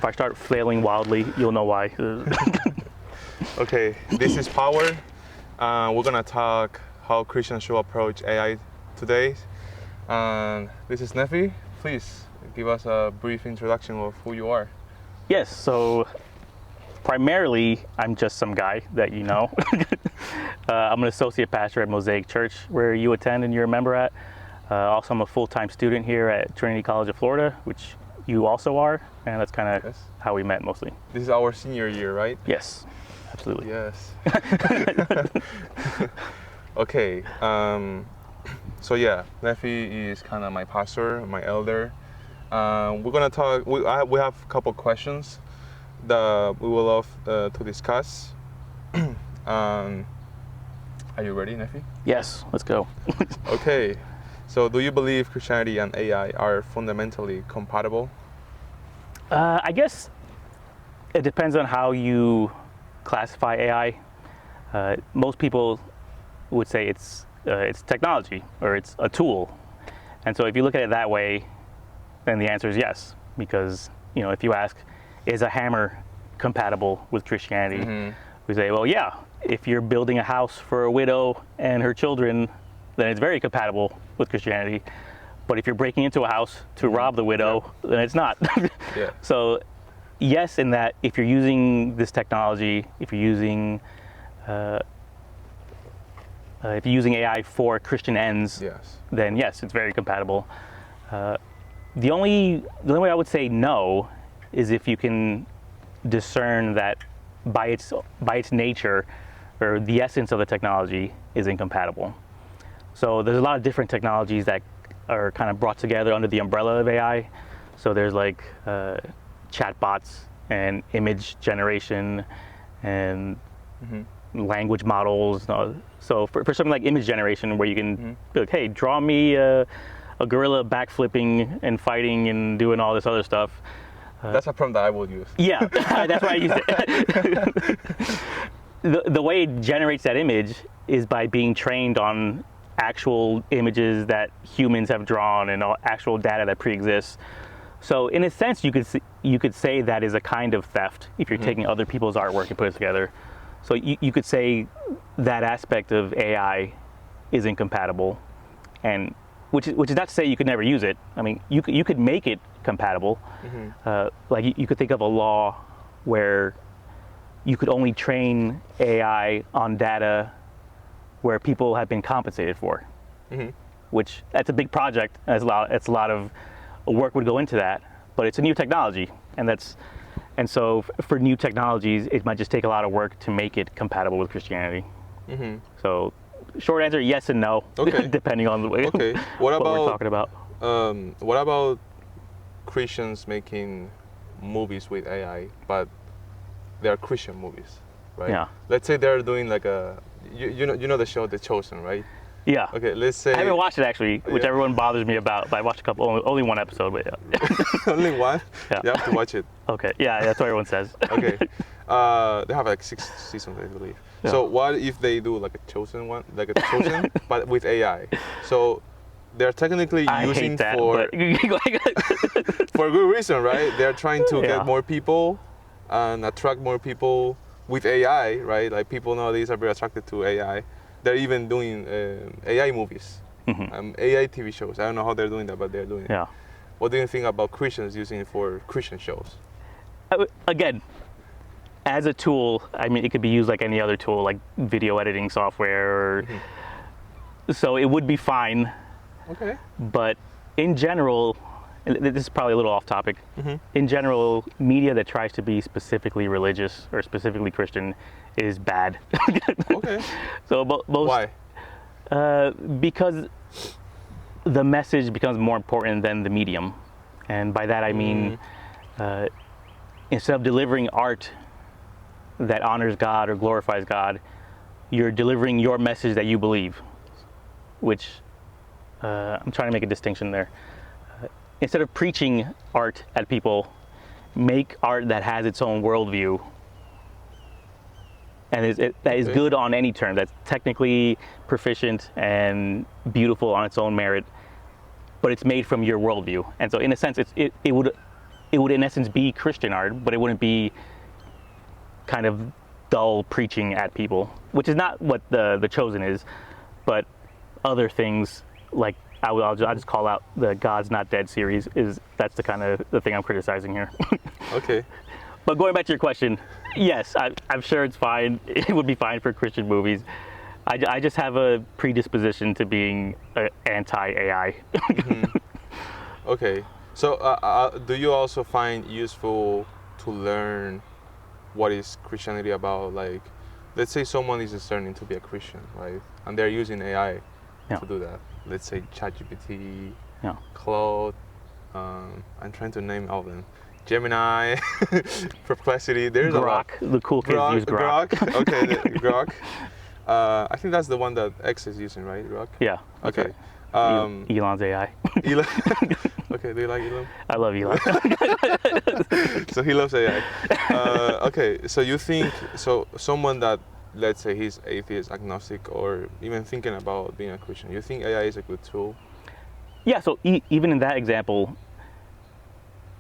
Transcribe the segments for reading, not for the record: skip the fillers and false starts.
I start flailing wildly, you'll know why. Okay, this is Power. We're gonna talk how Christians should approach AI today. This is Nefi. Please give us a brief introduction of who you are. Yes, so primarily, I'm just some guy that you know. I'm an associate pastor at Mosaic Church, where you attend and you're a member at. Also, I'm a full-time student here at Trinity College of Florida, which you also are, and that's kind of how we met mostly. This is our senior year, right? Yes, absolutely. Yes. Okay, so yeah, Nefi is kind of my pastor, my elder. We're gonna talk, we have a couple questions that we will love to discuss. Are you ready, Nefi? Yes, let's go. Okay, so do you believe Christianity and AI are fundamentally compatible? I guess it depends on how you classify AI. Most people would say it's technology or it's a tool, and so if you look at it that way, then the answer is yes. Because if you ask, is a hammer compatible with Christianity? Mm-hmm. We say, well, yeah. If you're building a house for a widow and her children, then it's very compatible with Christianity. But if you're breaking into a house to rob the widow, then it's not. Yeah. So, yes, in that if you're using this technology, if you're using AI for Christian ends, then yes, it's very compatible. The only way I would say no is if you can discern that by its nature, or the essence of the technology is incompatible. So there's a lot of different technologies that are kind of brought together under the umbrella of AI. So there's like chatbots and image generation and language models. So for something like image generation, where you can be like, hey, draw me a gorilla backflipping and fighting and doing all this other stuff. That's a prompt that I would use. Yeah, that's why I used it. The way it generates that image is by being trained on actual images that humans have drawn and actual data that pre-exists. So in a sense, you could say that is a kind of theft if you're taking other people's artwork and put it together. So you could say that aspect of AI is incompatible, and which is not to say you could never use it. I mean, you could make it compatible. Like you could think of a law where you could only train AI on data where people have been compensated for, which that's a big project. It's a lot of work would go into that, but it's a new technology, and so for new technologies, it might just take a lot of work to make it compatible with Christianity. So short answer, yes and no, depending on the way what we're talking about. What about Christians making movies with AI, but they are Christian movies, right? Yeah. Let's say they're doing like you know the show The Chosen, right? Yeah. Okay, let's say... I haven't watched it actually, which everyone bothers me about, but I watched only one episode, but yeah. Only one? Yeah. You have to watch it. Okay, yeah, that's what everyone says. Okay. They have like 6 seasons, I believe. Yeah. So what if they do like a Chosen one, like a Chosen, but with AI? So they're technically using for good reason, right? They're trying to get more people and attract more people with AI, right? Like people nowadays are very attracted to AI. They're even doing AI movies, AI TV shows. I don't know how they're doing that, but they're doing it. Yeah. What do you think about Christians using it for Christian shows? Again, as a tool, I mean, it could be used like any other tool, like video editing software. So it would be fine. Okay. But in general, this is probably a little off topic. In general, media that tries to be specifically religious or specifically Christian is bad. Okay. So most, why? Because the message becomes more important than the medium, and by that I mean, instead of delivering art that honors God or glorifies God, you're delivering your message that you believe, which I'm trying to make a distinction there. Instead of preaching art at people, make art that has its own worldview and that is good on any term, that's technically proficient and beautiful on its own merit, but it's made from your worldview. And so in a sense, it it would in essence be Christian art, but it wouldn't be kind of dull preaching at people, which is not what the Chosen is, but other things like I'll just call out the God's Not Dead series. That's the kind of the thing I'm criticizing here. Okay. But going back to your question, yes, I'm sure it's fine. It would be fine for Christian movies. I just have a predisposition to being anti-AI. Okay. So do you also find useful to learn what is Christianity about? Like, let's say someone is discerning to be a Christian, right? And they're using AI to do that. Let's say ChatGPT, Claude, I'm trying to name all of them. Gemini, Perplexity. There's Grok. The cool kids use Grok. Okay, Grok. I think that's the one that X is using, right? Grok. Yeah. Okay. Elon's AI. Elon. Okay, do you like Elon? I love Elon. So he loves AI. Okay, so you think someone that, let's say he's atheist, agnostic, or even thinking about being a Christian, you think AI is a good tool? Yeah. So even in that example,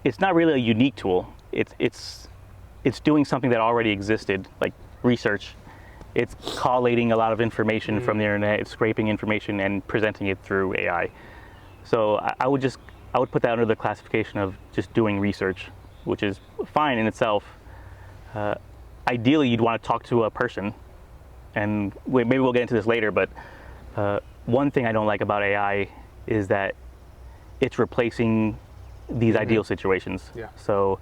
it's not really a unique tool. It's doing something that already existed, like research. It's collating a lot of information from the internet, it's scraping information and presenting it through AI. So I would put that under the classification of just doing research, which is fine in itself. Ideally, you'd want to talk to a person, and maybe we'll get into this later, but one thing I don't like about AI is that it's replacing these ideal situations. Yeah. So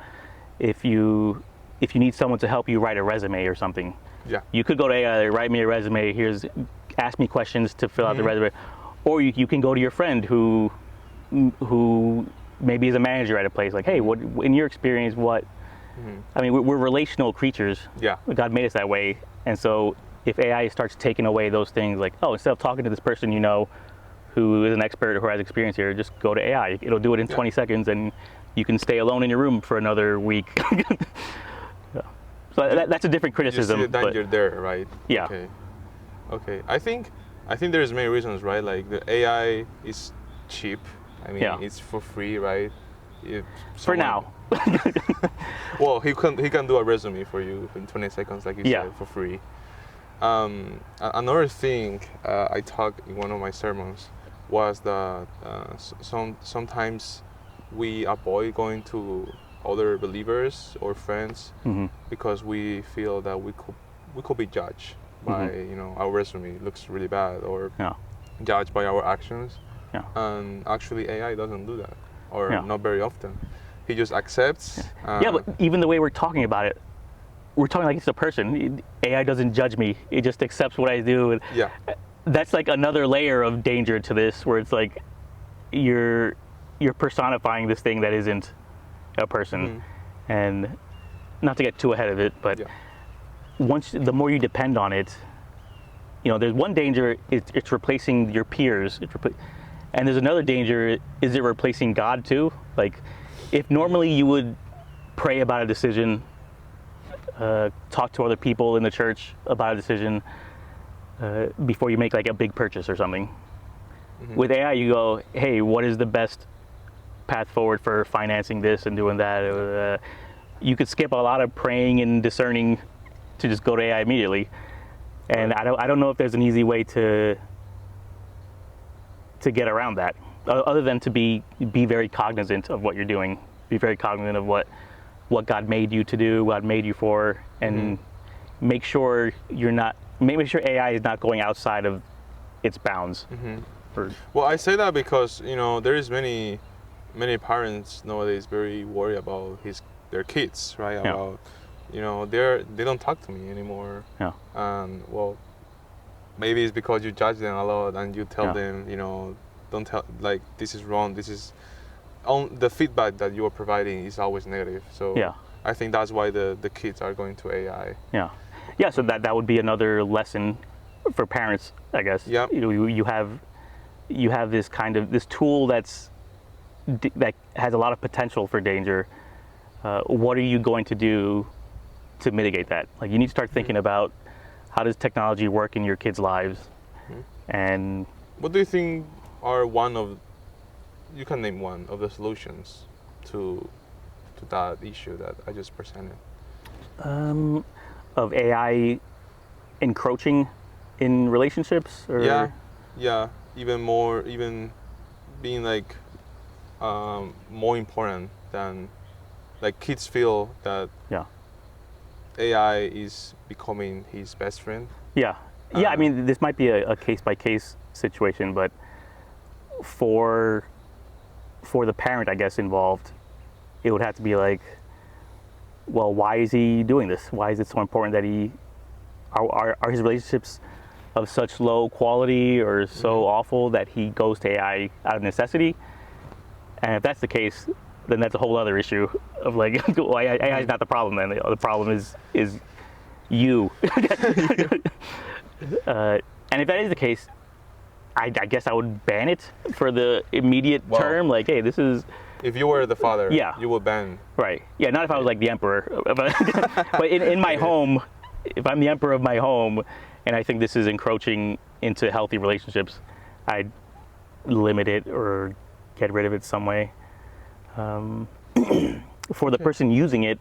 if you need someone to help you write a resume or something, you could go to AI, write me a resume, ask me questions to fill out the resume. Or you can go to your friend who maybe is a manager at a place, like, hey, what in your experience, what? I mean, we're relational creatures. Yeah. God made us that way. And so if AI starts taking away those things, like, oh, instead of talking to this person who is an expert or who has experience here, just go to AI. It'll do it in 20 seconds, and you can stay alone in your room for another week. So that's a different criticism. You see the danger there, right? Yeah. Okay. I think there's many reasons, right? Like the AI is cheap. I mean, it's for free, right? For now. Well, he can do a resume for you in 20 seconds, like you said, for free. Another thing I talked in one of my sermons was that sometimes we avoid going to other believers or friends because we feel that we could be judged by our resume looks really bad, or judged by our actions. And actually AI doesn't do that, or not very often. He just accepts. But even the way we're talking about it, we're talking like it's a person. AI doesn't judge me. It just accepts what I do. That's like another layer of danger to this, where it's like you're personifying this thing that isn't a person. And not to get too ahead of it, but the more you depend on it, there's one danger, it's replacing your peers. And there's another danger, is it replacing God too? Like, if normally you would pray about a decision, talk to other people in the church about a decision before you make like a big purchase or something. With AI, you go, hey, what is the best path forward for financing this and doing that? You could skip a lot of praying and discerning to just go to AI immediately. And I don't know if there's an easy way to get around that, other than to be very cognizant of what you're doing, be very cognizant of what God made you to do, what God made you for, and make sure AI is not going outside of its bounds. Well, I say that because there is many parents nowadays very worried about their kids, right? About they don't talk to me anymore. Well, maybe it's because you judge them a lot and you tell them, don't tell, like, this is wrong, this is the feedback that you are providing is always negative. So I think that's why the kids are going to AI. So that would be another lesson for parents, I guess. You have this kind of this tool that has a lot of potential for danger. What are you going to do to mitigate that? Like, you need to start thinking about, how does technology work in your kids' lives? And what do you think are you can name one of the solutions to to that issue that I just presented? Of AI encroaching in relationships, or yeah, even being like more important than, like, kids feel that yeah. AI is becoming his best friend. Yeah. I mean, this might be a case-by-case situation, but for the parent, I guess, involved, it would have to be like, well, why is he doing this? Why is it so important that are his relationships of such low quality or so awful that he goes to AI out of necessity? And if that's the case, then that's a whole other issue of like, well, AI is not the problem. Then the problem is you. And if that is the case, I guess I would ban it for the immediate term. Like, hey, this is. If you were the father, you would ban. Right. Yeah. Not if I was like the emperor, but in my home, if I'm the emperor of my home, and I think this is encroaching into healthy relationships, I'd limit it or get rid of it some way. For the person using it,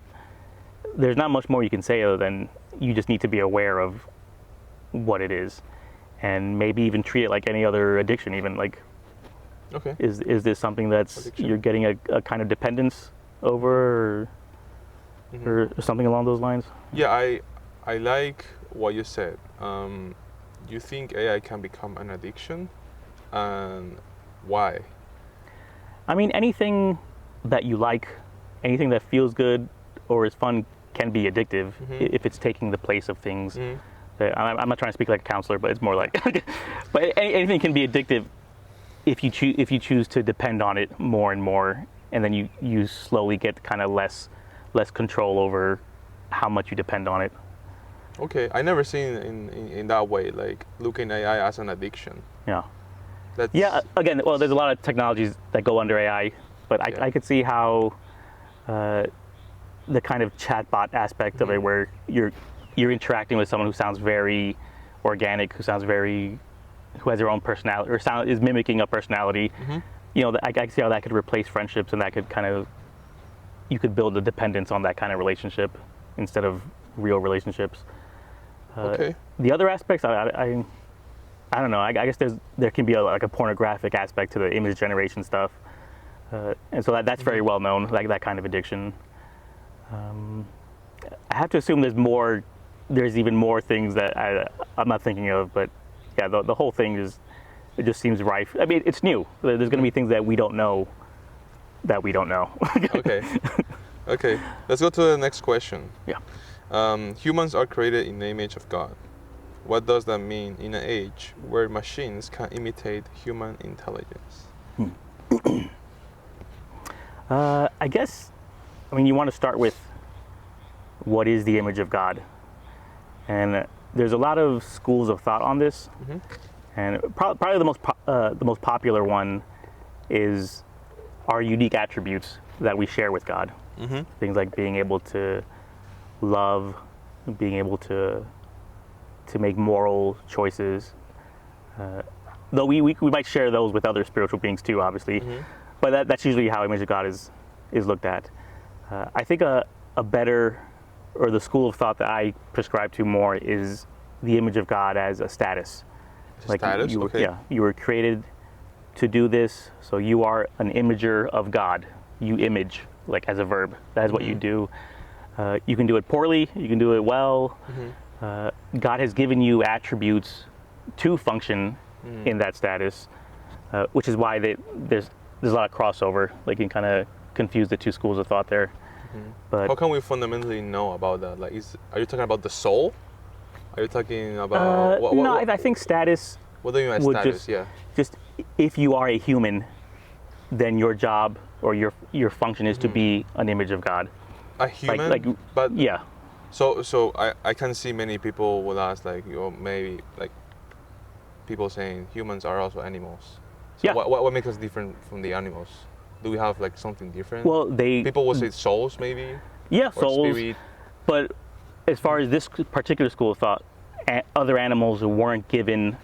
there's not much more you can say other than you just need to be aware of what it is, and maybe even treat it like any other addiction. Even like, is this something that's you're getting a kind of dependence over, or something along those lines? Yeah, I like what you said. You think AI can become an addiction, and why? I mean, anything that you like, anything that feels good or is fun can be addictive if it's taking the place of things. I'm not trying to speak like a counselor, but it's more like, but anything can be addictive if you choose to depend on it more and more, and then you slowly get kind of less control over how much you depend on it. Okay, I never seen in that way, like looking at AI as an addiction. Yeah. Again, well, there's a lot of technologies that go under AI, but I could see how the kind of chatbot aspect of it, where you're interacting with someone who sounds very organic, who has their own personality, or is mimicking a personality. You know, I can see how that could replace friendships, and that could you could build a dependence on that kind of relationship instead of real relationships. The other aspects, I don't know. I guess there can be a pornographic aspect to the image generation stuff, and so that's very well known, like that kind of addiction. I have to assume there's even more things that I'm not thinking of, but yeah, the whole thing it just seems rife. I mean, it's new. There's going to be things that we don't know that we don't know. Okay. Let's go to the next question. Yeah. Humans are created in the image of God. What does that mean in an age where machines can imitate human intelligence? I guess, I mean, you want to start with what is the image of God? And there's a lot of schools of thought on this. And probably the most popular one is our unique attributes that we share with God. Things like being able to love, being able to make moral choices. Though we might share those with other spiritual beings too, obviously. But that's usually how image of God is looked at. I think a better, or the school of thought that I prescribe to more, is the image of God as a status. Status? You were created to do this, so you are an imager of God. You image, like as a verb. That is what you do. You can do it poorly, you can do it well. God has given you attributes to function in that status, which is why there's a lot of crossover. Like, you can kind of confuse the two schools of thought there. But how can we fundamentally know about that? Like, are you talking about the soul? Are you talking about no? I think status. What do you mean by status? Just if you are a human, then your job or your function is to be an image of God. A human, but yeah. So I can see many people will ask, like, maybe like people saying humans are also animals. So what makes us different from the animals? Do we have like something different? Well, people will say souls, maybe. Yeah, or souls. Spirit. But as far as this particular school of thought, other animals weren't given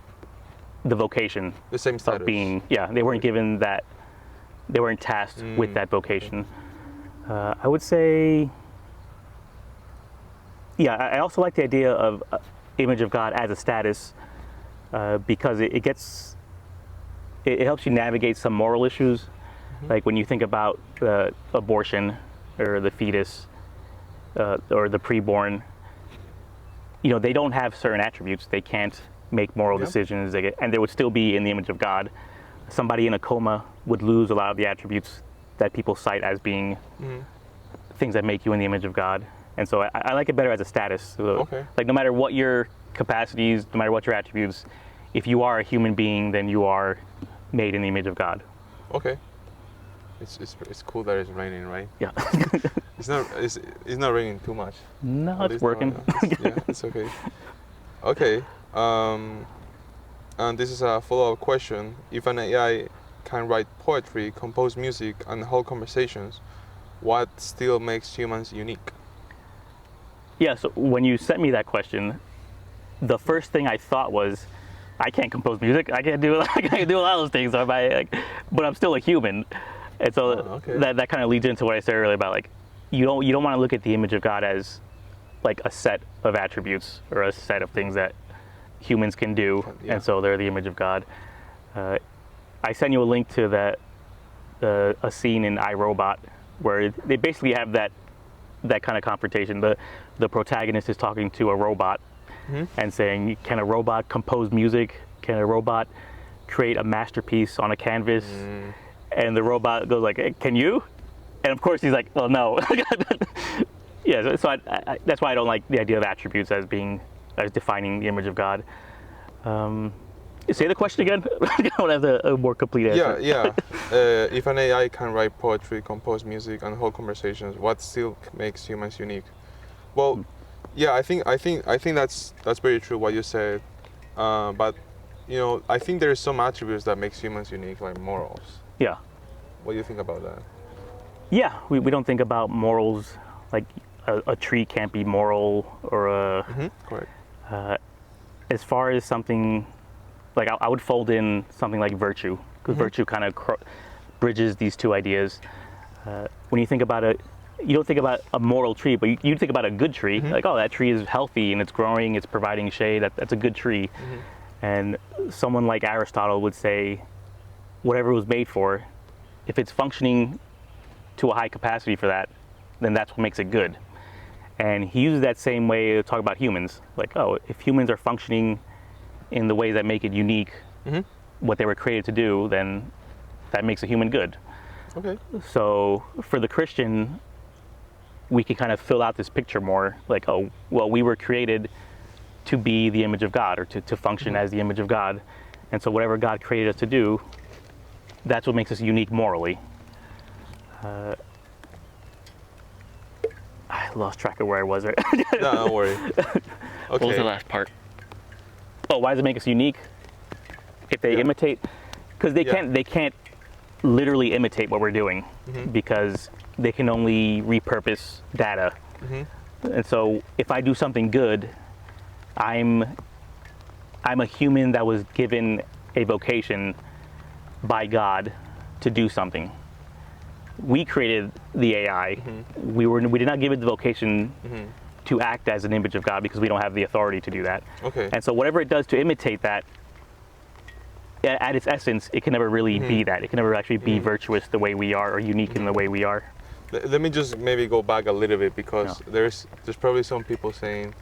the vocation, the same status of being. Yeah, they weren't given that. They weren't tasked with that vocation. I would say, yeah, I also like the idea of image of God as a status because it helps you navigate some moral issues. Like when you think about abortion or the fetus or the preborn, they don't have certain attributes. They can't make moral decisions, and they would still be in the image of God. Somebody in a coma would lose a lot of the attributes that people cite as being things that make you in the image of God. And so I like it better as a status. So, like no matter what your capacities, no matter what your attributes, if you are a human being, then you are made in the image of God. Okay. It's cool that it's raining, right? Yeah. It's not raining too much. No, it's working. It's okay. Okay. And this is a follow-up question. If an AI can write poetry, compose music, and hold conversations, what still makes humans unique? Yeah, so when you sent me that question, the first thing I thought was, I can't compose music. I can't do a lot of those things. But I'm still a human, and so that kind of leads into what I said earlier about like, you don't want to look at the image of God as like a set of attributes or a set of things that humans can do, and so they're the image of God. I sent you a link to a scene in iRobot where they basically have that kind of confrontation. The protagonist is talking to a robot and saying, can a robot compose music? Can a robot create a masterpiece on a canvas? And the robot goes like, hey, can you? And of course he's like, well, no. Yeah, so that's why I don't like the idea of attributes as defining the image of God. Say the question again. I don't have a more complete answer. Yeah. If an AI can write poetry, compose music, and hold conversations, what still makes humans unique? Well, yeah, I think that's very true what you said. But I think there's some attributes that makes humans unique, like morals. Yeah. What do you think about that? Yeah, we don't think about morals like a tree can't be moral or correct. As far as something like I would fold in something like virtue, because virtue kind of bridges these two ideas. When you think about you don't think about a moral tree, but you think about a good tree. Like, oh, that tree is healthy and it's growing, it's providing shade. That's a good tree. And someone like Aristotle would say, whatever it was made for, if it's functioning to a high capacity for that, then that's what makes it good. And he uses that same way to talk about humans. Like, oh, if humans are functioning in the ways that make it unique, what they were created to do, then that makes a human good. Okay. So for the Christian, we can kind of fill out this picture more. Like, oh, well, we were created to be the image of God, or to function as the image of God. And so whatever God created us to do, that's what makes us unique morally. I lost track of where I was. Right? No, don't worry. Okay. What was the last part? Oh, why does it make us unique? If they imitate, because they can't literally imitate what we're doing, because they can only repurpose data. And so if I do something good, I'm a human that was given a vocation by God to do something. We created the AI. We did not give it the vocation to act as an image of God, because we don't have the authority to do that. Okay. And so whatever it does to imitate that, at its essence, it can never really be that. It can never actually be virtuous the way we are, or unique in the way we are. Let me just maybe go back a little bit, because there's probably some people saying,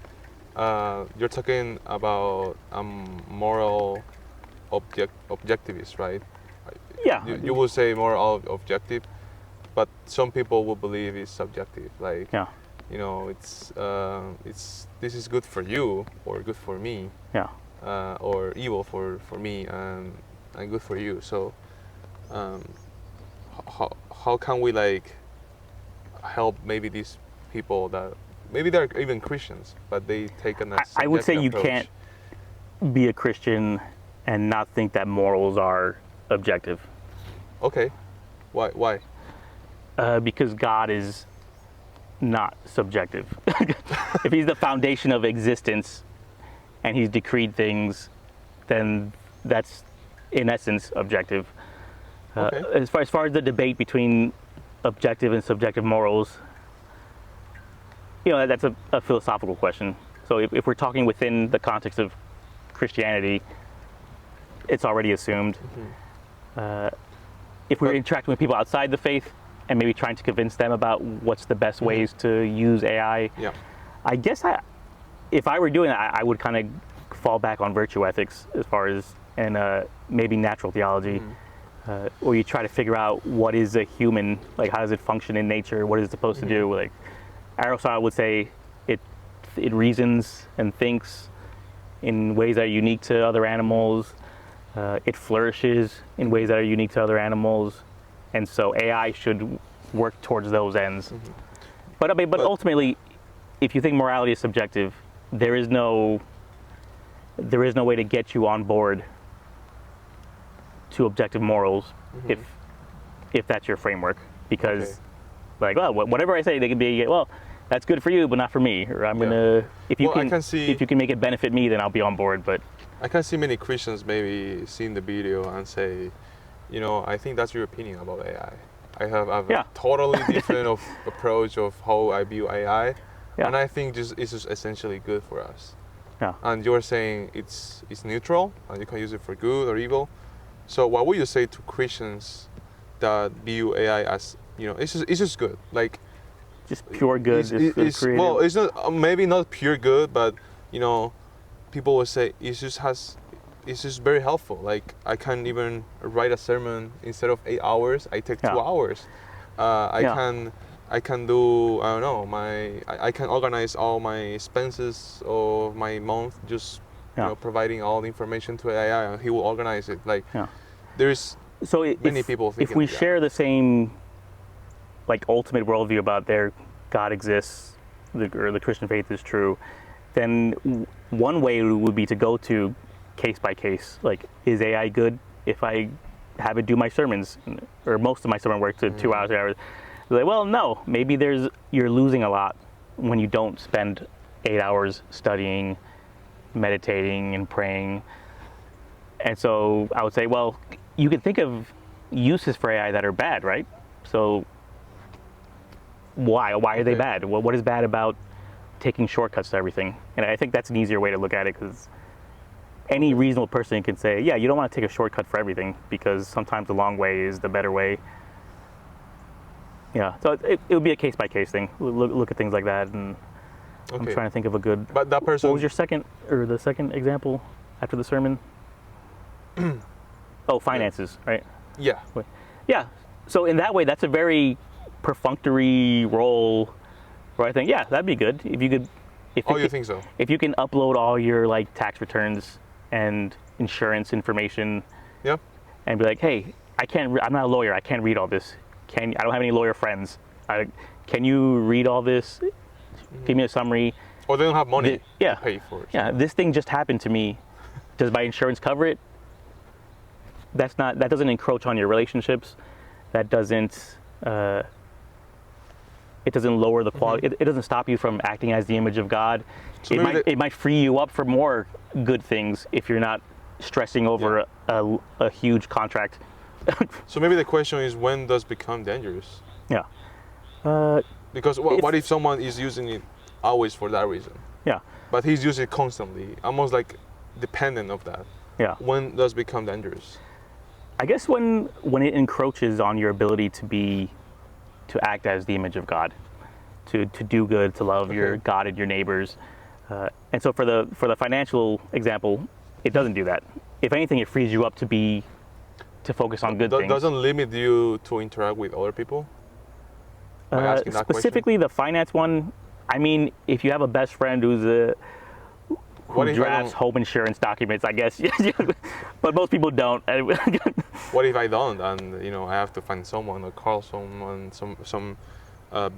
you're talking about moral objectivist, right? Yeah. You will say moral objective, but some people will believe it's subjective. Like, it's this is good for you, or good for me. Yeah. Or evil for me and good for you. So, how can we like help maybe these people that maybe they're even Christians, but they take an I would say you approach? can't be a Christian and not think that morals are objective. Okay, why? Because God is not subjective. If he's the foundation of existence and he's decreed things, then that's in essence objective. Okay. As far as the debate between objective and subjective morals, that's a philosophical question. So if we're talking within the context of Christianity, it's already assumed. If we're interacting with people outside the faith and maybe trying to convince them about what's the best ways to use AI, I guess if I were doing that, I would kind of fall back on virtue ethics as far as, and maybe natural theology, where you try to figure out what is a human, like how does it function in nature, what is it supposed to do. Like Aristotle would say it reasons and thinks in ways that are unique to other animals. It flourishes in ways that are unique to other animals, and so AI should work towards those ends. But ultimately, if you think morality is subjective, there is no way to get you on board to objective morals if that's your framework, because whatever I say, they can be, well, that's good for you, but not for me. Or I'm gonna, if you can make it benefit me, then I'll be on board. But I can see many Christians maybe seeing the video and say, I think that's your opinion about AI. I have a totally different approach of how I view AI, and I think it's just essentially good for us. And you're saying it's neutral and you can use it for good or evil. So what would you say to Christians that view AI as, it's just good, like just pure good? Well, it's not maybe not pure good, but people will say it's just very helpful. Like I can even write a sermon instead of 8 hours. I take 2 hours. I can do, I don't know, I can organize all my expenses of my month, just providing all the information to AI, and he will organize it. Like there's many people thinking if we share the same ultimate worldview about God exists, or the Christian faith is true, then one way would be to go to case by case. Like, is AI good if I have it do my sermons, or most of my sermon work to 2 hours, 3 hours? Like, well, no, maybe you're losing a lot when you don't spend 8 hours studying, meditating, and praying. And so I would say, well, you can think of uses for AI that are bad, right? So why are they bad? Well, what is bad about taking shortcuts to everything? And I think that's an easier way to look at it, because any reasonable person can say, yeah, you don't want to take a shortcut for everything, because sometimes the long way is the better way. Yeah, so it would be a case-by-case thing. Look at things like that, and I'm trying to think of a good... But that person... What was the second example after the sermon? Oh, finances, right? Yeah. Yeah, so in that way, that's a very perfunctory role where I think, yeah, that'd be good if you could. You think so? If you can upload all your tax returns and insurance information, and be like, hey, I'm not a lawyer, I can't read all this. I don't have any lawyer friends. Can you read all this? Give me a summary. Or they don't have money to pay for it. Yeah, this thing just happened to me. Does my insurance cover it? That doesn't encroach on your relationships. That doesn't. It doesn't lower the quality. It doesn't stop you from acting as the image of God. So it might free you up for more good things if you're not stressing over a huge contract. So maybe the question is, when does it become dangerous? Yeah. Because what if someone is using it always for that reason? Yeah. But he's using it constantly, almost like dependent of that. Yeah. When does it become dangerous? I guess when it encroaches on your ability to act as the image of God, to do good, to love your God and your neighbors. And so for the financial example, it doesn't do that. If anything, it frees you up to focus on good things. Doesn't limit you to interact with other people? By asking that specifically question? The finance one, I mean, if you have a best friend who drafts home insurance documents, I guess, but most people don't. What if I don't, and I have to find someone or call someone, some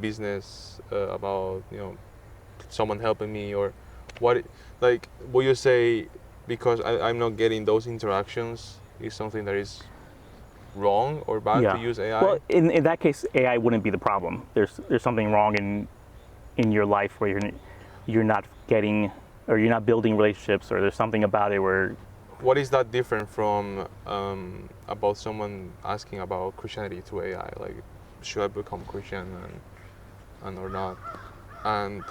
business about someone helping me, or what? Like, will you say because I'm not getting those interactions is something that is wrong or bad to use AI? Well, in that case, AI wouldn't be the problem. There's something wrong in your life where you're not getting, or you're not building relationships, or there's something about it where... What is that different from about someone asking about Christianity to AI? Like, should I become Christian and or not, and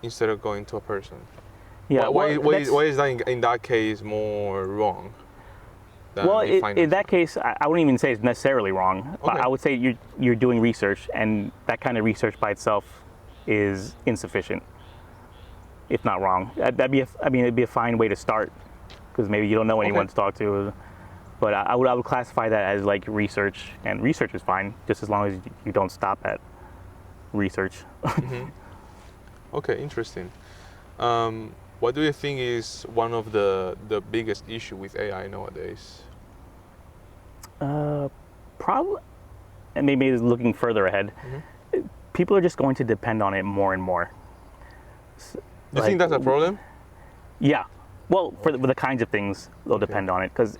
instead of going to a person. Yeah. Why is that in that case more wrong? Well, in that case, I wouldn't even say it's necessarily wrong. Okay. I would say you're doing research, and that kind of research by itself is insufficient, if not wrong. It'd be a fine way to start, because maybe you don't know anyone to talk to. But I would classify that as like research, and research is fine, just as long as you don't stop at research. Okay, interesting. What do you think is one of the biggest issue with AI nowadays? Probably, and maybe looking further ahead, people are just going to depend on it more and more. You think that's a problem? Yeah. Well, for the kinds of things they'll depend on it, because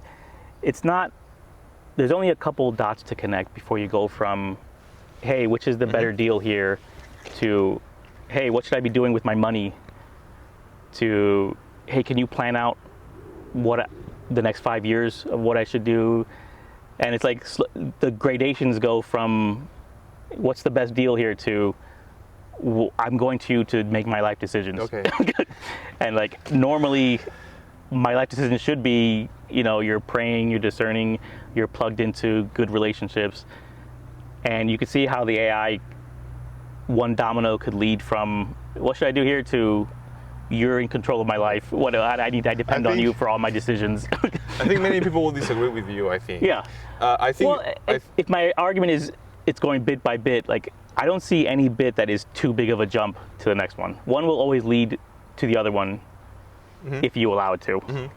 it's not. There's only a couple dots to connect before you go from, hey, which is the better deal here, to, hey, what should I be doing with my money, to, hey, can you plan out what the next 5 years of what I should do? And it's like the gradations go from what's the best deal here to I'm going to make my life decisions. Okay. And like normally my life decisions should be, you're praying, you're discerning, you're plugged into good relationships. And you can see how the AI, one domino could lead from what should I do here to you're in control of my life. I depend on you for all my decisions. I think many people will disagree with you, I think. Yeah. I think. Well, if my argument is it's going bit by bit, like I don't see any bit that is too big of a jump to the next one. One will always lead to the other one if you allow it to.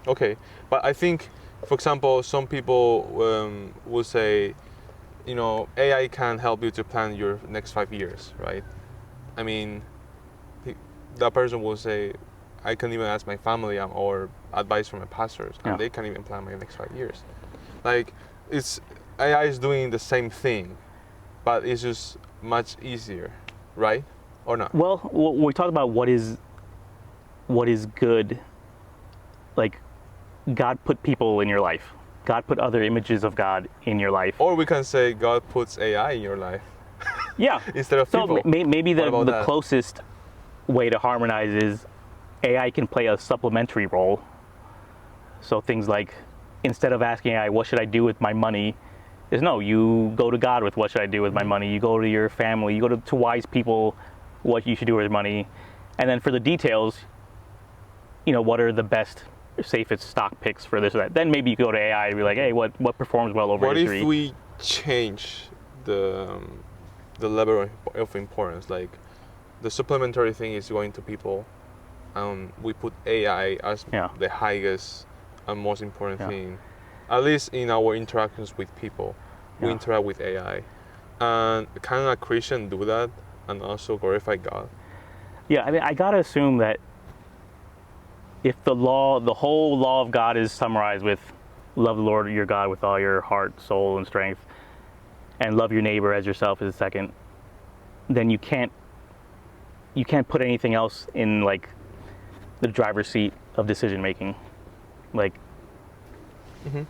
Okay, but I think, for example, some people will say, AI can help you to plan your next 5 years, right? I mean, that person will say, I can even ask my family or advice from my pastors, and they can't even plan my next 5 years. Like, AI is doing the same thing, but it's just much easier, right? Or not? Well, we talked about what is good. Like, God put people in your life. God put other images of God in your life. Or we can say God puts AI in your life. Yeah. Instead of people. So maybe the closest way to harmonize is AI can play a supplementary role. So things like, instead of asking AI, what should I do with my money, is no, you go to God with what should I do with my money. You go to your family, you go to wise people, what you should do with your money. And then for the details, what are the best, safest stock picks for this or that. Then maybe you go to AI and be like, hey, what performs well over history? What if we change the level of importance? Like, the supplementary thing is going to people, we put AI as the highest and most important thing. At least in our interactions with people, we interact with AI. And can a Christian do that and also glorify God? Yeah, I mean, I gotta assume that if the whole law of God is summarized with love the Lord your God with all your heart, soul, and strength, and love your neighbor as yourself is the second, then you can't put anything else in like the driver's seat of decision making. Like,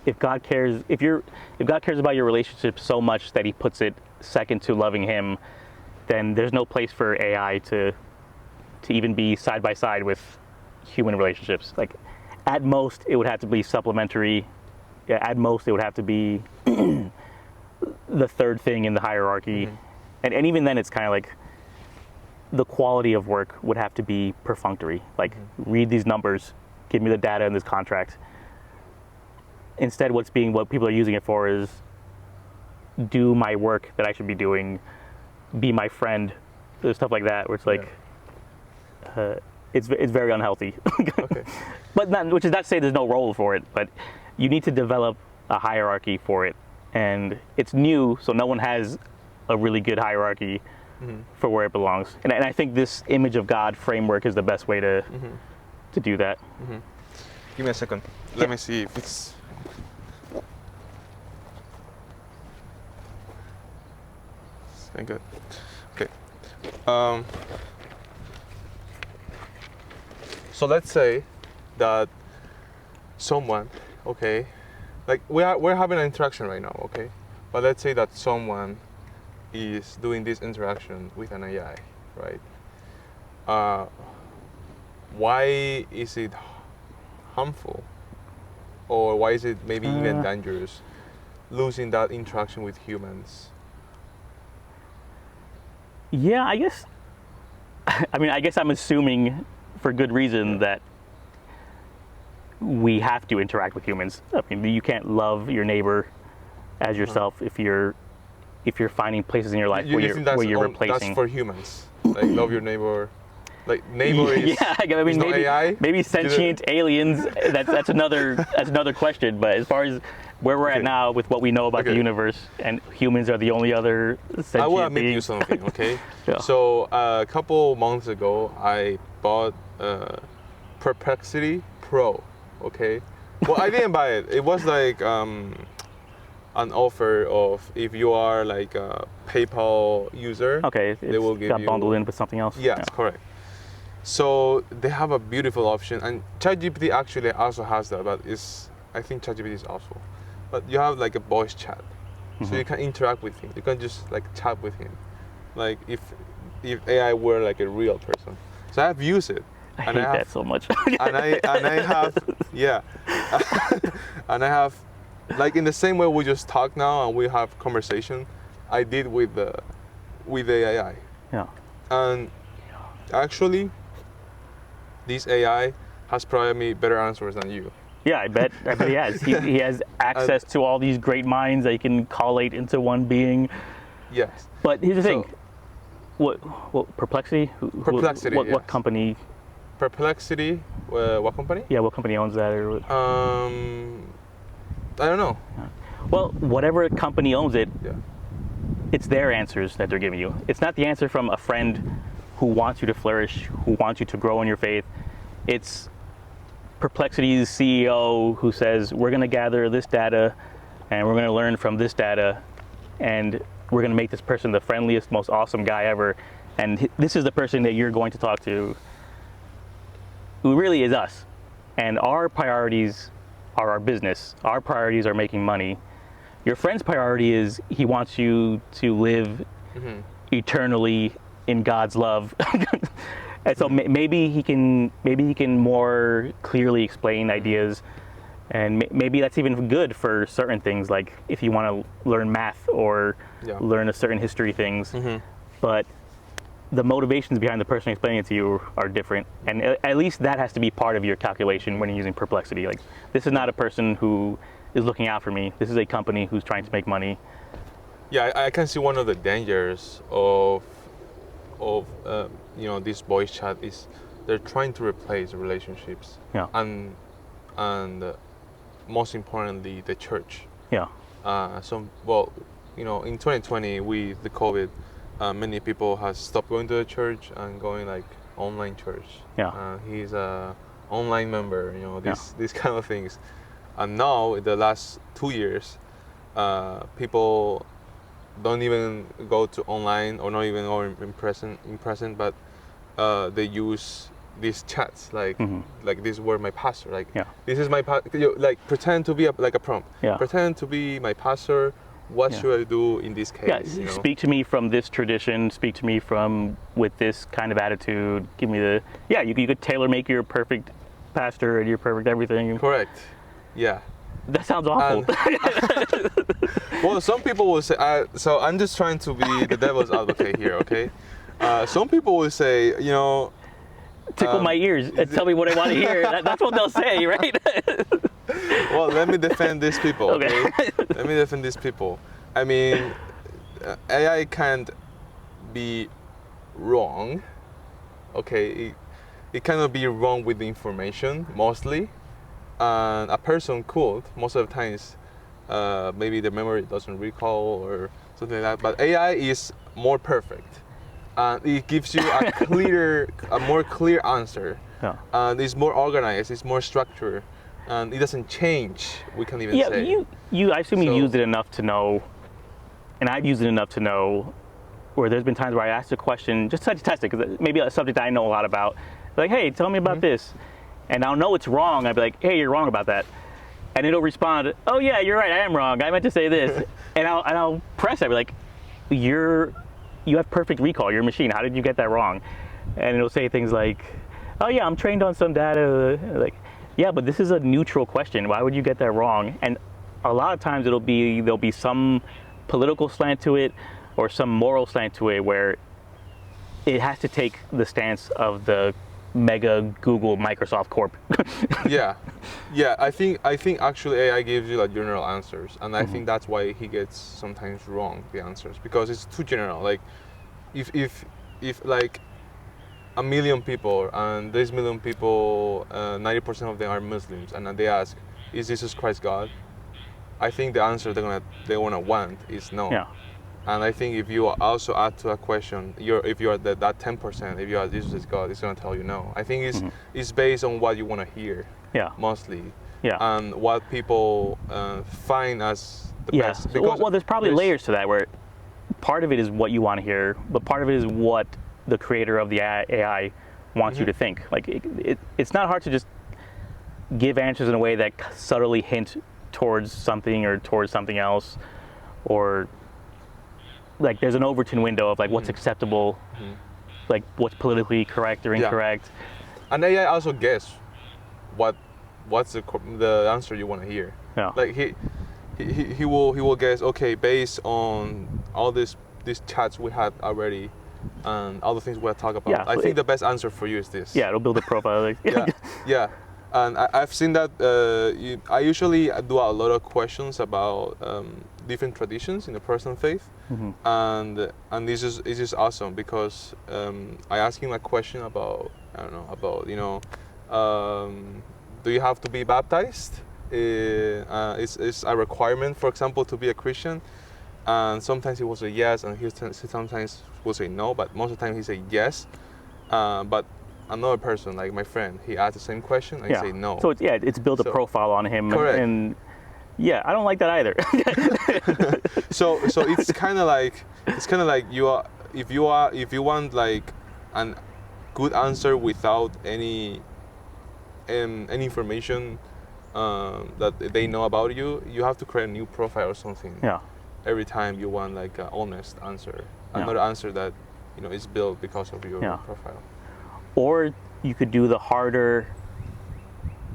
if God cares, if God cares about your relationship so much that He puts it second to loving Him, then there's no place for AI to even be side by side with human relationships. Like, at most, it would have to be supplementary. At most, it would have to be the third thing in the hierarchy, and even then, it's kind of like the quality of work would have to be perfunctory. Like, read these numbers, give me the data in this contract. Instead, what people are using it for is do my work that I should be doing, be my friend, stuff like that, where it's like, it's very unhealthy. Okay. But which is not to say there's no role for it, but you need to develop a hierarchy for it. And it's new, so no one has a really good hierarchy for where it belongs. And I think this image of God framework is the best way to do that. Give me a second. Let me see if it's... Thank God. Okay. So let's say that someone, okay, like we're having an interaction right now, okay, But let's say that someone is doing this interaction with an AI, right? Why is it harmful, or why is it maybe even dangerous, losing that interaction with humans? Yeah, I guess. I mean, I guess I'm assuming, for good reason, that we have to interact with humans. I mean, you can't love your neighbor as yourself if you're finding places in your life where you're replacing. That's for humans. Like, love your neighbor. Like, neighbor is. Yeah, I mean, maybe AI. Maybe sentient aliens. That's another question. But as far as where we're at now, with what we know about the universe, and humans are the only other sentient I will admit beings. you something, okay? Yeah. So a couple months ago, I bought Perplexity Pro, okay? Well, I didn't buy it. It was like an offer of, if you are like a PayPal user, Okay, they will give you. bundled in with something else. Yes, correct. So they have a beautiful option, and ChatGPT actually also has that, but I think ChatGPT is also. But you have like a voice chat, so you can interact with him. You can just like chat with him, like if AI were like a real person. So I have used it. I hate that so much. and I have and I have, like, in the same way we just talk now and we have conversation, I did with the AI. Yeah. And actually, this AI has provided me better answers than you. Yeah, I bet he has. He has access to all these great minds that he can collate into one being. Yes. But here's the thing. What Perplexity? Perplexity. What company? Perplexity. What company? Yeah, what company owns that? Or I don't know. Well, whatever company owns it, Yeah. it's their answers that they're giving you. It's not the answer from a friend who wants you to flourish, who wants you to grow in your faith. It's Perplexity's CEO who says, we're going to gather this data and we're going to learn from this data, and we're going to make this person the friendliest, most awesome guy ever. And this is the person that you're going to talk to, who really is us. And our priorities are our business. Our priorities are making money. Your friend's priority is he wants you to live eternally in God's love. And so maybe he can more clearly explain ideas, and maybe that's even good for certain things, like if you want to learn math or learn a certain history things. But the motivations behind the person explaining it to you are different, and at least that has to be part of your calculation when you're using Perplexity. Like, this is not a person who is looking out for me. This is a company who's trying to make money. Yeah, I can see one of the dangers of this voice chat is they're trying to replace relationships. Yeah. And most importantly, the church. Yeah. In 2020 with the COVID, many people have stopped going to the church and going like online church. Yeah. He's a online member. These kind of things. And now in the last 2 years, people don't even go to online or not even go in present, but they use these chats like this were my pastor, like this is my like pretend to be like a prompt, pretend to be my pastor. What should I do in this case? Speak to me from this tradition, speak to me from with this kind of attitude, give me you could tailor make your perfect pastor and your perfect everything. Correct. Yeah. That sounds awful. Well, some people will say, so I'm just trying to be the devil's advocate here, okay? Some people will say, tickle my ears and tell me what I want to hear. That's what they'll say, right? Well, let me defend these people, okay? Let me defend these people. I mean, AI can't be wrong, okay? It cannot be wrong with the information, mostly. And a person could, most of the times, maybe the memory doesn't recall or something like that. But AI is more perfect, and it gives you a more clear answer. Yeah. And it's more organized, it's more structured, and it doesn't change. We can even say. I assume you used it enough to know, and I've used it enough to know, where there's been times where I asked a question just to test it, because maybe a subject I know a lot about. Like, hey, tell me about this. And I'll know it's wrong. I'd be like, hey, you're wrong about that. And it'll respond, oh yeah, you're right, I am wrong. I meant to say this. and I'll press it. I'll be like, you have perfect recall. Your machine. How did you get that wrong? And it'll say things like, oh yeah, I'm trained on some data. Like, yeah, but this is a neutral question. Why would you get that wrong? And a lot of times there'll be some political slant to it or some moral slant to it where it has to take the stance of the mega Google Microsoft Corp. yeah, I think actually AI gives you like general answers, and I think that's why he gets sometimes wrong the answers, because it's too general. Like if like a million people, and this million people, 90% of them are Muslims, and they ask, is Jesus Christ God? I think the answer they wanna want is no. Yeah. And I think if you also add to a question, if you're that 10%, if you are Jesus is God, it's gonna tell you no. I think it's based on what you wanna hear. Yeah. Mostly. Yeah. And what people find as the best. Because well, there's probably layers to that where part of it is what you want to hear, but part of it is what the creator of the AI wants you to think. Like it's not hard to just give answers in a way that subtly hint towards something or towards something else, or like there's an Overton window of like what's acceptable, like what's politically correct or incorrect. Yeah. And AI also guess what's the answer you want to hear. Yeah. Like he will guess, okay, based on all these chats we had already and all the things we had talked about. Yeah, I think the best answer for you is this. Yeah, it'll build a profile. Like, yeah. And I've seen that. I usually do a lot of questions about different traditions in the Protestant faith, and this is awesome because I ask him a question about do you have to be baptized? Is a requirement, for example, to be a Christian? And sometimes he will say yes, and he sometimes will say no, but most of the time he say yes. But another person, like my friend, he asked the same question and he say no. So it's built a profile on him. Correct. And yeah, I don't like that either. so it's kind of like if you want like a good answer without any information that they know about you, you have to create a new profile or something. Yeah. Every time you want like an honest answer, another answer that is built because of your profile. Or you could do the harder,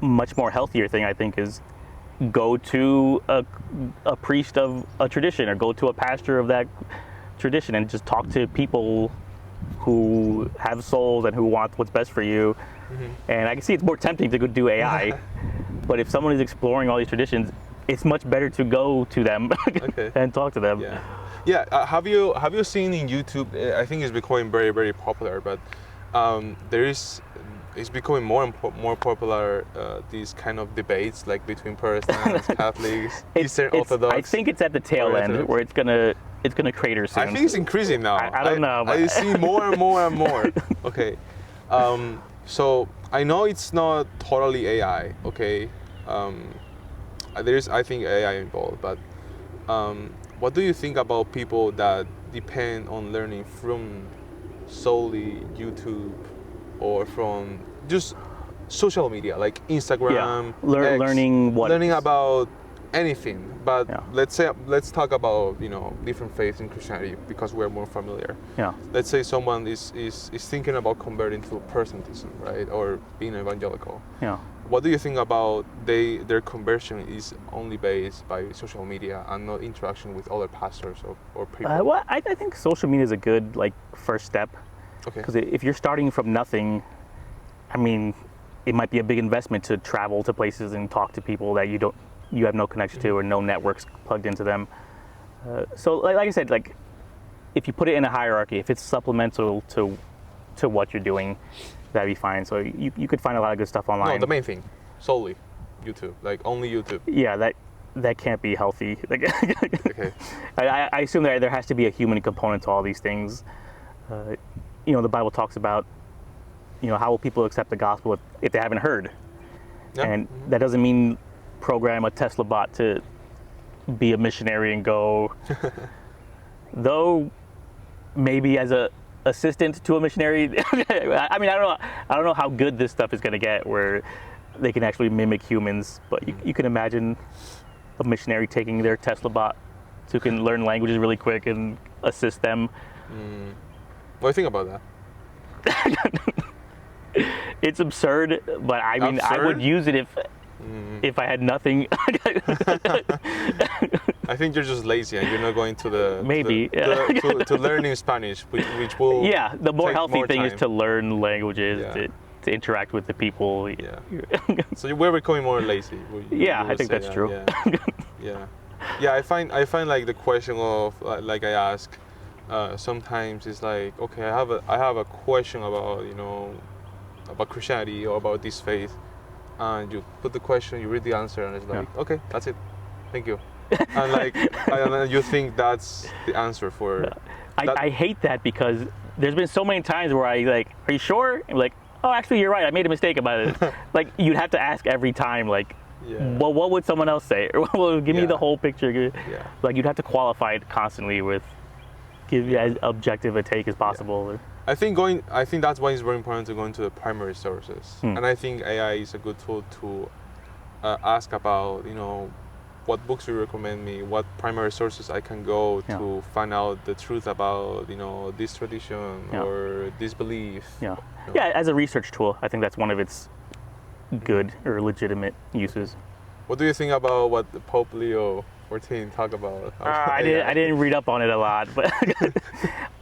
much more healthier thing, I think, is go to a priest of a tradition or go to a pastor of that tradition and just talk to people who have souls and who want what's best for you. And I can see it's more tempting to go do AI, but if someone is exploring all these traditions, it's much better to go to them and talk to them. Yeah. Have you seen in YouTube? I think it's becoming very, very popular, but it's becoming more and more popular. These kind of debates, like between Protestants, Catholics, Eastern Orthodox. I think it's at the tail end where it's gonna crater soon. I think it's increasing now. I don't know. But I see more and more and more. Okay, so I know it's not totally AI. Okay. There's, I think, AI involved, but what do you think about people that depend on learning from solely YouTube or from just social media like Instagram? Learning about anything, but let's talk about different faiths in Christianity because we're more familiar. Let's say someone is thinking about converting to Protestantism, right, or being evangelical. What do you think about their conversion is only based by social media and not interaction with other pastors or people? Well, I think social media is a good first step. Okay. Because if you're starting from nothing, I mean, it might be a big investment to travel to places and talk to people that you have no connection to or no networks plugged into them. So like I said, if you put it in a hierarchy, if it's supplemental to what you're doing, that'd be fine. So you could find a lot of good stuff online. No, the main thing, solely YouTube, like only YouTube. Yeah, that can't be healthy. Okay. I assume that there has to be a human component to all these things. The Bible talks about, how will people accept the gospel if they haven't heard? Yeah. And that doesn't mean program a Tesla bot to be a missionary and go. Though, maybe as a assistant to a missionary. I mean, I don't know how good this stuff is going to get where they can actually mimic humans, but you can imagine a missionary taking their Tesla bot who can learn languages really quick and assist them. What do you think about that? It's absurd, but I mean, I would use it if I had nothing. I think you're just lazy and you're not going to the maybe to learning Spanish, which will the more take healthy more thing time. is to learn languages, Yeah. to interact with the people. Yeah. So we're becoming more lazy. I think that's true. Yeah. I find like the question of like I ask sometimes it's like, okay, I have a question about about Christianity or about this faith, and you put the question, you read the answer, and it's like, okay, that's it, thank you. And like and you think that's the answer for I hate that, because there's been so many times where I like, are you sure? And like, oh, actually you're right, I made a mistake about it. Like, you'd have to ask every time, like, well, what would someone else say? Well, give me the whole picture. Like, you'd have to qualify it constantly with, give you as objective a take as possible. I think that's why it's very important to go into the primary sources. And I think AI is a good tool to ask about, what books you recommend me, what primary sources I can go to find out the truth about, this tradition or this belief. As a research tool, I think that's one of its good or legitimate uses. What do you think about what the Pope Leo 14 talk about? I didn't read up on it a lot, but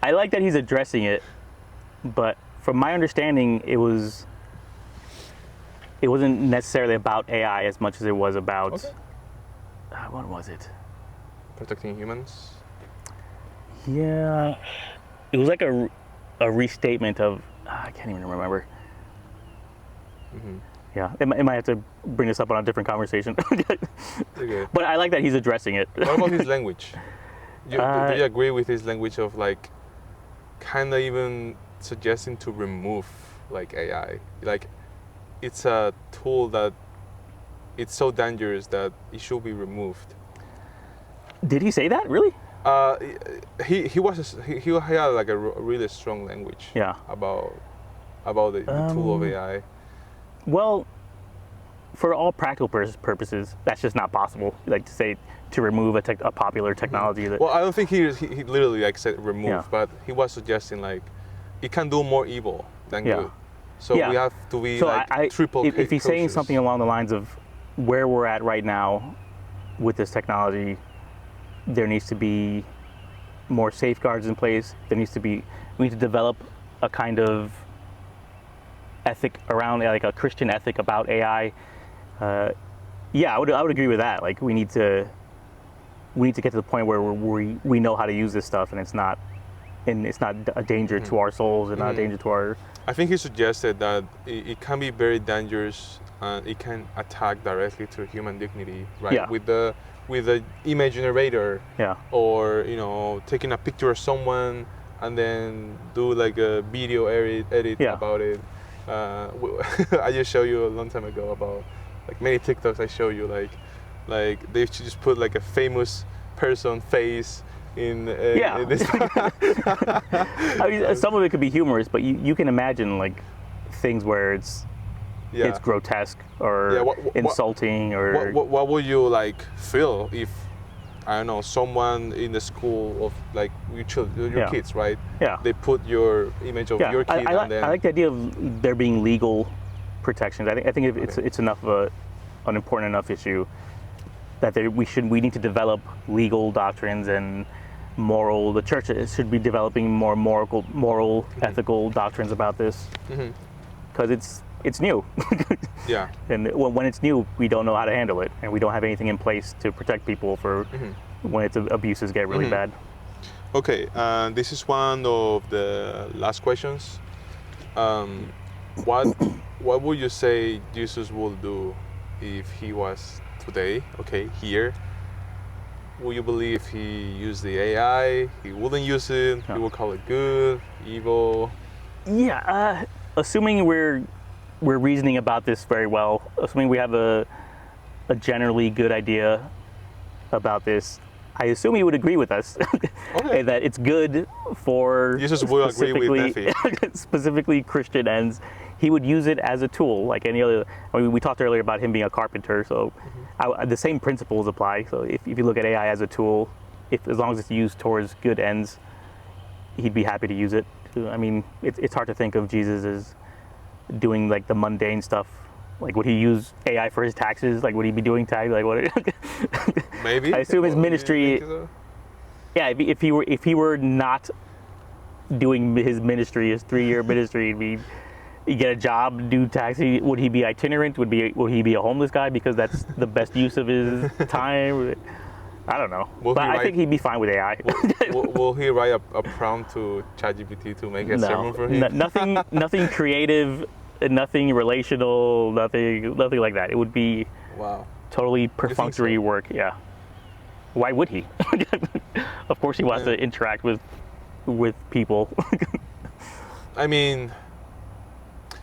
I like that he's addressing it. But from my understanding, it wasn't necessarily about AI as much as it was about what was it? Protecting humans. Yeah, it was like a restatement of I can't even remember. Yeah, it might have to bring this up on a different conversation. Okay. But I like that he's addressing it. What about his language? Do you agree with his language of like, kind of even suggesting to remove like AI? Like, it's a tool that it's so dangerous that it should be removed. Did he say that? Really? He had like a really strong language. About the tool of AI. Well, for all practical purposes, that's just not possible. Like, to remove a popular technology. Well, I don't think he literally like said remove, but he was suggesting like it can do more evil than good. So we have to be triple. If he's saying something along the lines of where we're at right now with this technology, there needs to be more safeguards in place. We need to develop a kind of ethic around, like a Christian ethic about AI. I would agree with that. Like, we need to get to the point where we know how to use this stuff, and it's not a danger to our souls and not a danger to our. I think he suggested that it can be very dangerous and it can attack directly to human dignity, right? Yeah. With the image generator. Or taking a picture of someone and then do like a video edit about it. I just showed you a long time ago about like many TikToks. I show you like they just put like a famous person face in this. I mean, some of it could be humorous, but you can imagine like things where it's grotesque or insulting or. What would you like feel if, I don't know, someone in the school of like your kids, right? They put your image of your kid. I like the idea of there being legal protections. I think it's enough of an important enough issue that we need to develop legal doctrines and the church should be developing more moral, ethical doctrines about this, because it's new. And when it's new, we don't know how to handle it, and we don't have anything in place to protect people for when abuses get really bad. Okay, this is one of the last questions. What would you say Jesus would do if he was today, here? Will you believe he used the AI? He wouldn't use it? He would call it good, evil? Yeah, assuming we're reasoning about this very well, assuming we have a generally good idea about this, I assume he would agree with us that it's good for Jesus will agree with Nefi. Specifically Christian ends. He would use it as a tool like any other. I mean, we talked earlier about him being a carpenter, so the same principles apply. So if you look at AI as a tool, if as long as it's used towards good ends, he'd be happy to use it. I mean, it's hard to think of Jesus as doing like the mundane stuff. Like, would he use AI for his taxes? Like, would he be doing tax? Like, what? Maybe. I assume his ministry. So? Yeah, if he were not doing his ministry, his 3-year ministry, he'd get a job, do taxi. Would he be itinerant? Would he be a homeless guy because that's the best use of his time? I don't know, but I think he'd be fine with AI. Will he write a prompt to ChatGPT to make a sermon for him? Nothing creative, nothing relational, nothing like that. It would be totally perfunctory work. Yeah. Why would he? Of course, he wants to interact with people. I mean,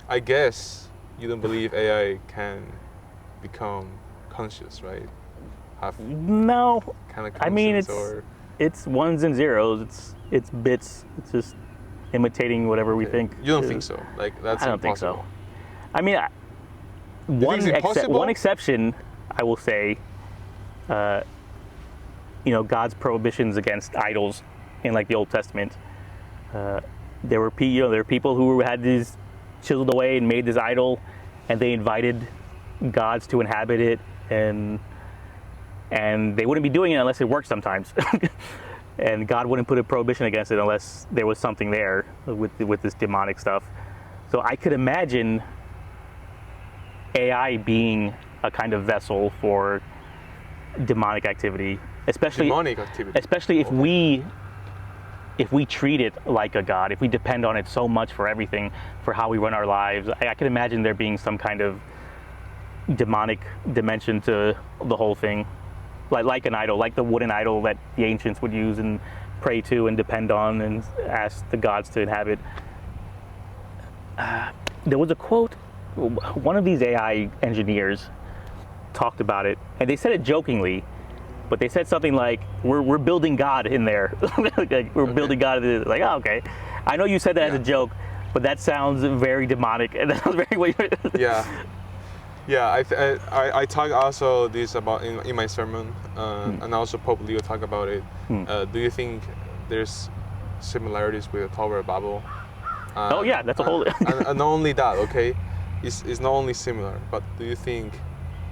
I guess you don't believe AI can become conscious, right? No, kind of. I mean, it's ones and zeros. It's bits. It's just imitating whatever we think. You don't think so? Like that's I don't impossible. think so. I mean, one exception, I will say. God's prohibitions against idols in like the Old Testament. There were people who had these chiseled away and made this idol, and they invited gods to inhabit it, and they wouldn't be doing it unless it worked sometimes. And God wouldn't put a prohibition against it unless there was something there with this demonic stuff. So I could imagine AI being a kind of vessel for demonic activity, especially if we treat it like a god, if we depend on it so much for everything, for how we run our lives. I can imagine there being some kind of demonic dimension to the whole thing, like an idol, like the wooden idol that the ancients would use and pray to and depend on and ask the gods to inhabit. There was a quote, one of these AI engineers talked about it, and they said it jokingly, but they said something like, we're building God in there. Like, we're building God. Like, oh, okay. I know you said that as a joke, but that sounds very demonic, and that sounds very weird. Yeah, I talk also this about in my sermon, and also Pope Leo talk about it. Do you think there's similarities with the Tower of Babel? Oh yeah, that's a whole. And not only that, okay, it's not only similar, but do you think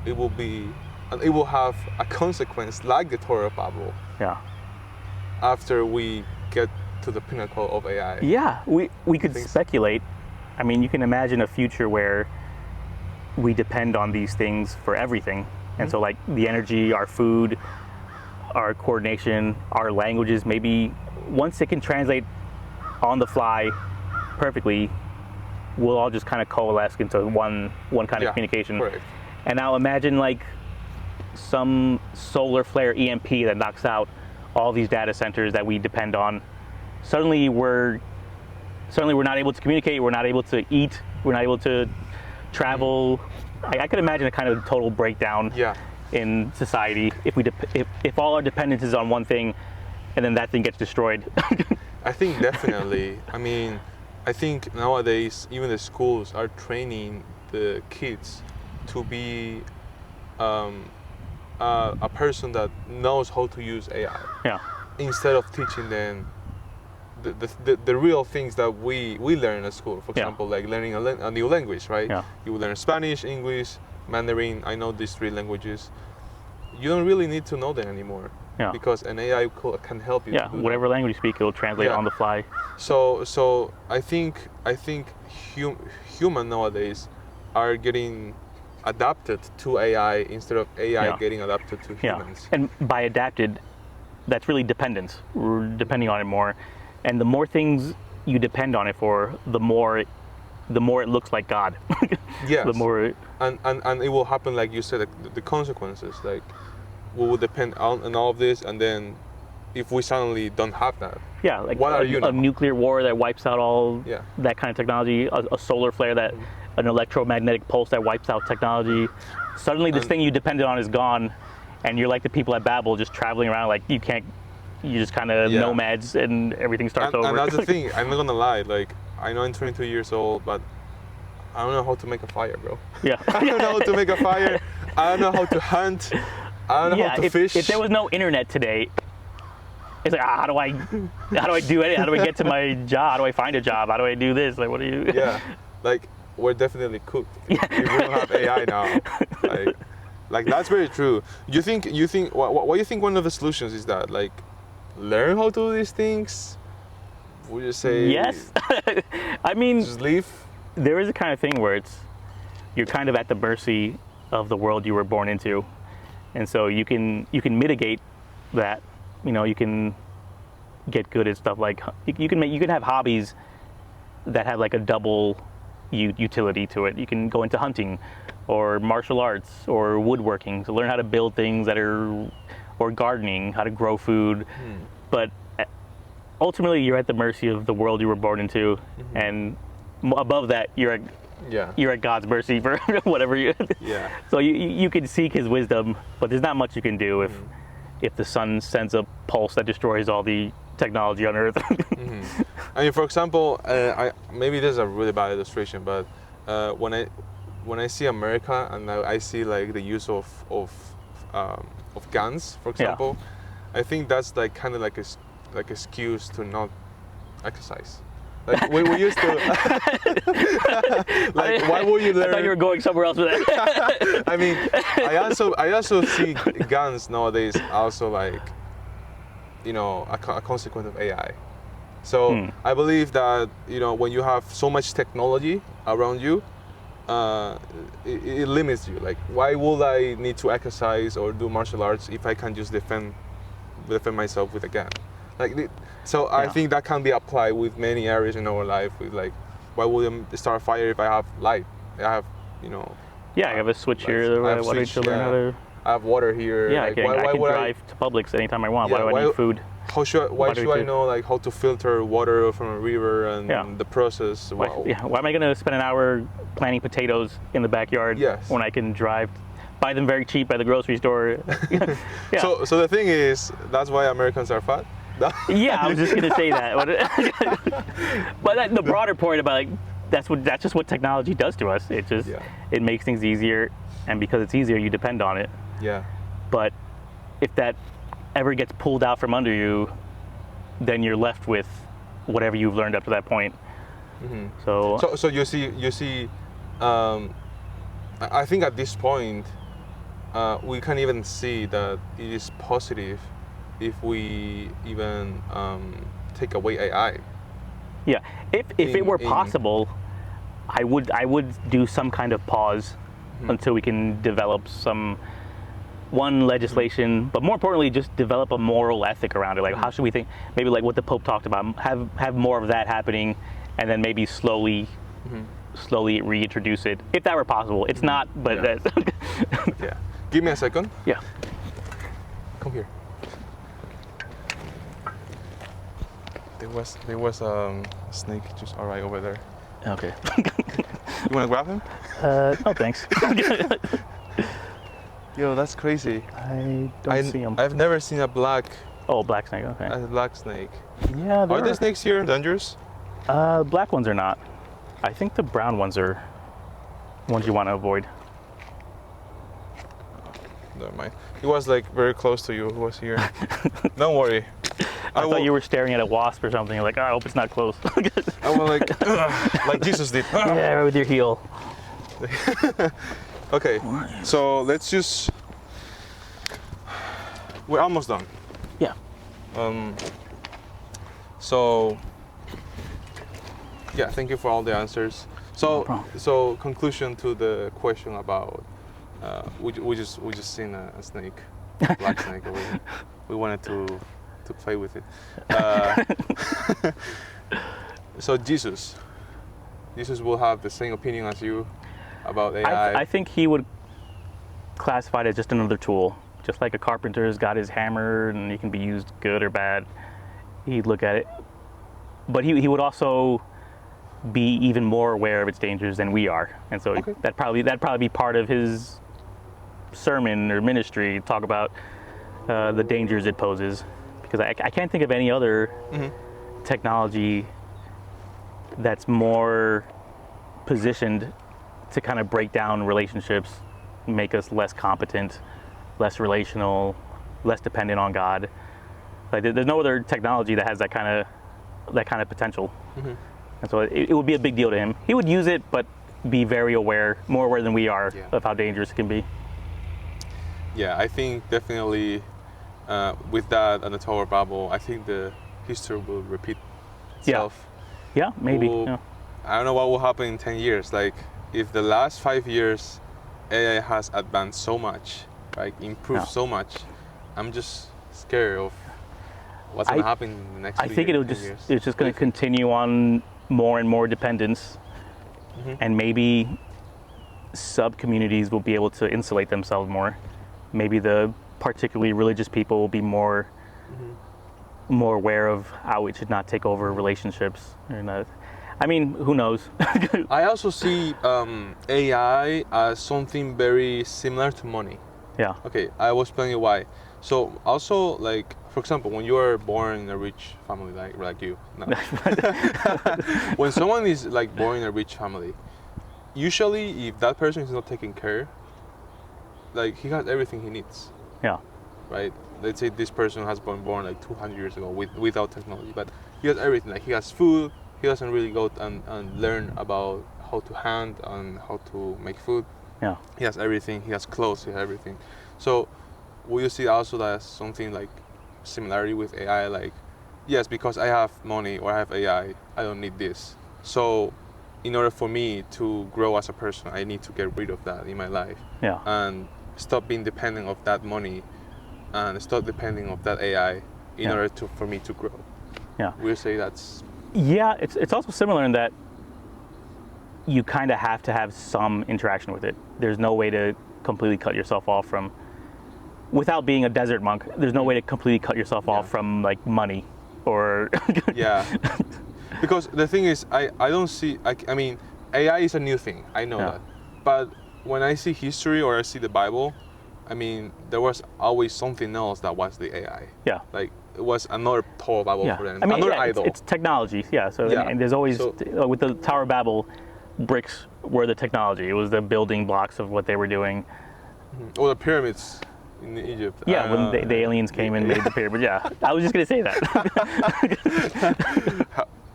it will have a consequence like the Tower of Babel? Yeah. After we get to the pinnacle of AI. Yeah, we could speculate. I mean, you can imagine a future where we depend on these things for everything. And so like the energy, our food, our coordination, our languages, maybe once it can translate on the fly perfectly, we'll all just kind of coalesce into one kind of communication. Correct. And now imagine like some solar flare EMP that knocks out all these data centers that we depend on. Suddenly we're not able to communicate, we're not able to eat, we're not able to travel. I could imagine a kind of total breakdown in society if all our dependence is on one thing, and then that thing gets destroyed. I think definitely. I mean, I think nowadays even the schools are training the kids to be a person that knows how to use AI. Yeah. Instead of teaching them the real things that we learn at school. For example, like learning a new language, right? Yeah. You learn Spanish, English, Mandarin. I know these 3 languages. You don't really need to know them anymore. Yeah. Because an AI can help you. Yeah, whatever language you speak, it will translate on the fly. So I think human nowadays are getting adapted to AI instead of AI getting adapted to humans. And by adapted, that's really dependence. We're depending on it more. And the more things you depend on it for, the more it looks like God. Yes. The more and it will happen, like you said, like the consequences. Like we will depend on all of this, and then if we suddenly don't have that, like what are you a nuclear war that wipes out all that kind of technology, a solar flare that an electromagnetic pulse that wipes out technology. Suddenly, this thing you depended on is gone, and you're like the people at Babel, just traveling around like you just kind of nomads, and everything starts over. And that's the thing. I'm not gonna lie. Like I know I'm 22 years old, but I don't know how to make a fire, bro. Yeah. I don't know how to make a fire. I don't know how to hunt. I don't know how to fish. If there was no internet today, It's like, how do I do it? How do I get to my job? How do I find a job? How do I do this? Like, what do you? Yeah, like we're definitely cooked if we don't have AI now. Like that's very true. You think what do you think one of the solutions is that like learn how to do these things? Would you say Yes? I mean, just leave? there is a kind of thing where you're kind of at the mercy of the world you were born into, and so you can mitigate that. You know, you can get good at stuff like you can have hobbies that have like a double utility to it. You can go into hunting or martial arts or woodworking to learn how to build things or gardening, how to grow food. But ultimately you're at the mercy of the world you were born into, and above that you're at God's mercy for whatever you. So you can seek His wisdom, but there's not much you can do if the sun sends a pulse that destroys all the technology on Earth. I mean, for example, maybe this is a really bad illustration, but when I see America and I see like the use of guns, for example, I think that's like kind of like excuse to not exercise. Like we used to. Like, why would you learn? I thought you were going somewhere else with that. I mean, I also see guns nowadays also like, you know, a consequence of AI. So I believe that, you know, when you have so much technology around you, it limits you. Like, why would I need to exercise or do martial arts if I can just defend myself with a gun? Like, I think that can be applied with many areas in our life. With like, why would I start a fire if I have light? I have, you know. Yeah, I have a switch here. Why don't you learn how to? I have water here. Yeah, like, I can drive to Publix anytime I want. Why do I need food? Why should I know like how to filter water from a river and the process? Why am I going to spend an hour planting potatoes in the backyard when I can buy them very cheap at the grocery store? So the thing is, that's why Americans are fat. Yeah, I was just going to say that. But the broader point about like that's just what technology does to us. It just it makes things easier, and because it's easier, you depend on it. Yeah. But if that ever gets pulled out from under you, then you're left with whatever you've learned up to that point. So you see, I think at this point, we can even see that it is positive if we even take away AI. Yeah, if it were possible, I would do some kind of pause until we can develop one legislation, but more importantly, just develop a moral ethic around it. Like, how should we think? Maybe like what the Pope talked about. Have more of that happening, and then maybe slowly reintroduce it, if that were possible. It's not, but yeah. Give me a second. Yeah. Come here. There was a snake just right over there. Okay. You want to grab him? No, thanks. Yo, that's crazy. I don't see him. I've never seen a black. Oh, black snake. Okay. A black snake. Yeah. Are the snakes here dangerous? Black ones are not. I think the brown ones are ones you want to avoid. Never mind. He was like very close to you. Who was here? Don't worry. I thought you were staring at a wasp or something. You're like, oh, I hope it's not close. I was like Jesus did. Yeah, right with your heel. Okay, so let's just. We're almost done. Yeah. So. Yeah, thank you for all the answers. So conclusion to the question about we just seen a snake, a black snake over there. We wanted to play with it. So Jesus will have the same opinion as you about AI. I think he would classify it as just another tool, just like a carpenter's got his hammer and it can be used good or bad. He'd look at it, but he would also be even more aware of its dangers than we are, and so that'd probably be part of his sermon or ministry. Talk about the dangers it poses, because I can't think of any other technology that's more positioned to kind of break down relationships, make us less competent, less relational, less dependent on God. Like there's no other technology that has that kind of potential. Mm-hmm. And so it would be a big deal to him. He would use it, but be very aware, more aware than we are, of how dangerous it can be. Yeah, I think definitely with that and the Tower Bubble, I think the history will repeat itself. Yeah, maybe. I don't know what will happen in 10 years. Like, if the last 5 years AI has advanced so much, like improved so much, I'm just scared of what's going to happen in the next 2 years. I think it's just going to continue on more and more dependence, and maybe sub-communities will be able to insulate themselves more. Maybe the particularly religious people will be more aware of how it should not take over relationships. And I mean, who knows? I also see AI as something very similar to money. Yeah. Okay, I will explain you why. So also, like, for example, when you are born in a rich family, like you, no. When someone is like born in a rich family, usually if that person is not taken care, like he has everything he needs. Yeah. Right? Let's say this person has been born like 200 years ago without technology, but he has everything. Like he has food. He doesn't really go and learn about how to hand and how to make food. Yeah. He has everything. He has clothes. He has everything. So will you see also that something like similarity with AI? Like, yes, because I have money or I have AI, I don't need this. So in order for me to grow as a person, I need to get rid of that in my life. Yeah. And stop being dependent of that money and stop depending of that AI in order for me to grow. Yeah. We'll say that's... Yeah, it's also similar in that you kind of have to have some interaction with it. There's no way to completely cut yourself off from, without being a desert monk, there's no way to completely cut yourself off from like money or... Yeah. Because the thing is, I don't see, I mean, AI is a new thing, I know that. But when I see history or I see the Bible, I mean, there was always something else that was the AI. Yeah. Like, it was another Tower Babel for them, I mean, another idol. It's technology, So and there's always, with the Tower of Babel, bricks were the technology. It was the building blocks of what they were doing. Or the pyramids in Egypt. Yeah, when the aliens came and made the pyramids. Yeah, I was just gonna say that.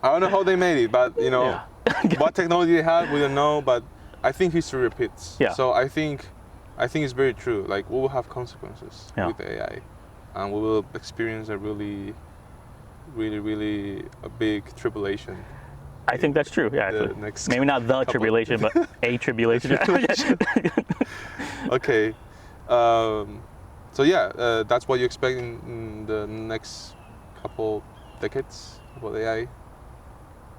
I don't know how they made it, but you know, what technology they had, we don't know. But I think history repeats. Yeah. So I think it's very true. Like, we will have consequences with AI, and we will experience a really a big tribulation. I think that's true. Yeah, maybe not the tribulation, but a tribulation. Okay. So yeah, that's what you expect in the next couple decades about AI.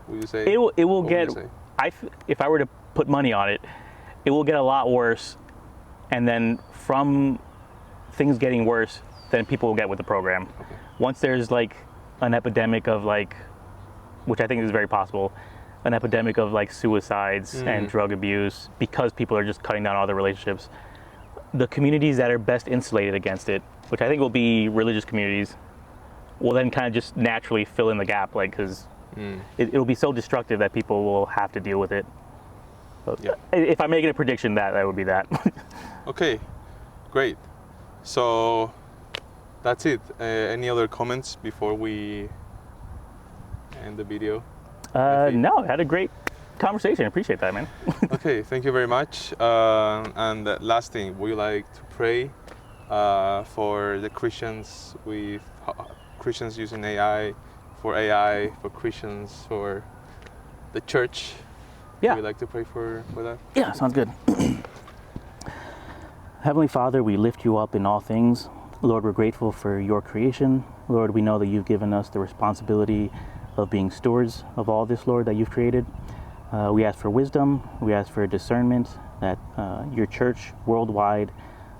Would you say it will get? If I were to put money on it, it will get a lot worse, and then from things getting worse, then people will get with the program. Okay. Once there's like an epidemic of like, which I think is very possible, an epidemic of like suicides and drug abuse because people are just cutting down all their relationships. The communities that are best insulated against it, which I think will be religious communities, will then kind of just naturally fill in the gap, like, because it'll be so destructive that people will have to deal with it. So if I'm making a prediction, that would be that. Okay, great. So that's it. Any other comments before we end the video? No, I had a great conversation. I appreciate that, man. Okay, thank you very much. And last thing, would you like to pray for the Christians with Christians using AI, for Christians, for the church? Yeah. Would you like to pray for that? Yeah, sounds good. Heavenly Father, we lift you up in all things. Lord, we're grateful for your creation. Lord, we know that you've given us the responsibility of being stewards of all this, Lord, that you've created. We ask for wisdom. We ask for discernment, that your church worldwide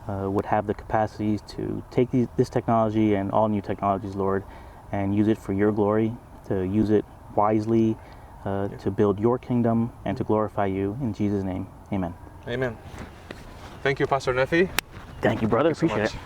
would have the capacities to take this technology and all new technologies, Lord, and use it for your glory, to use it wisely, to build your kingdom and to glorify you. In Jesus' name, amen. Amen. Thank you, Pastor Nefi. Thank you, brother. Appreciate it.